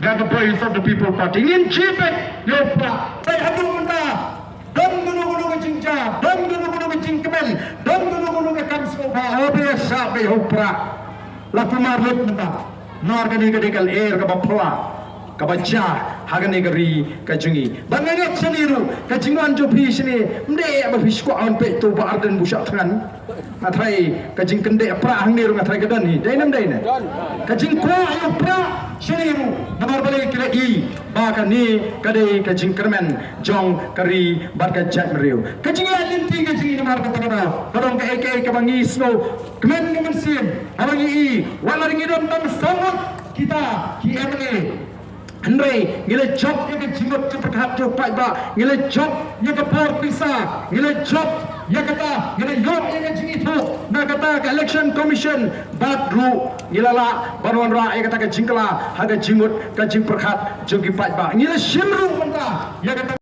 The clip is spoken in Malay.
the voice of the people party. Ngin chipek yopa. Tay adu menta. Dong gunu ke cinca, dong gunu ke cingkemen, dong gunu ke kamsko ba obesa be hopra. Laku marlut menta. Norgani kadikal air ka bapla. Kabaca hagani gari kajungi. Bangangat seniru kajingan jopi sini. Mde apa fisko awan pe tu ba arden busak tangan. Ngatrai kajing kende pra hangniru ngatrai kadani. Dainam daina. Kajing kwa ayo pra seniru. Namar balik kira i. Baka ni kadai kajing kermen jong kari barka jat meriu. Kajing alinti kajing namar kata kata. Kadang ke eke ke bangi snow. Kemen kemen sim. Abangi i. Walaring idom tam sangat kita KMA. Andre, ngile job yang kejingot cepat tu pai ba, ngile job yang kepor pisa, ngile job yang kata, ngile job yang kejing itu, nak kata ke election commission, badru, ngilala, baruan ra yang kata ke jingkala, haga jingut, ke jing perkat, jogi pai ba, ngile simru mentah, yang kata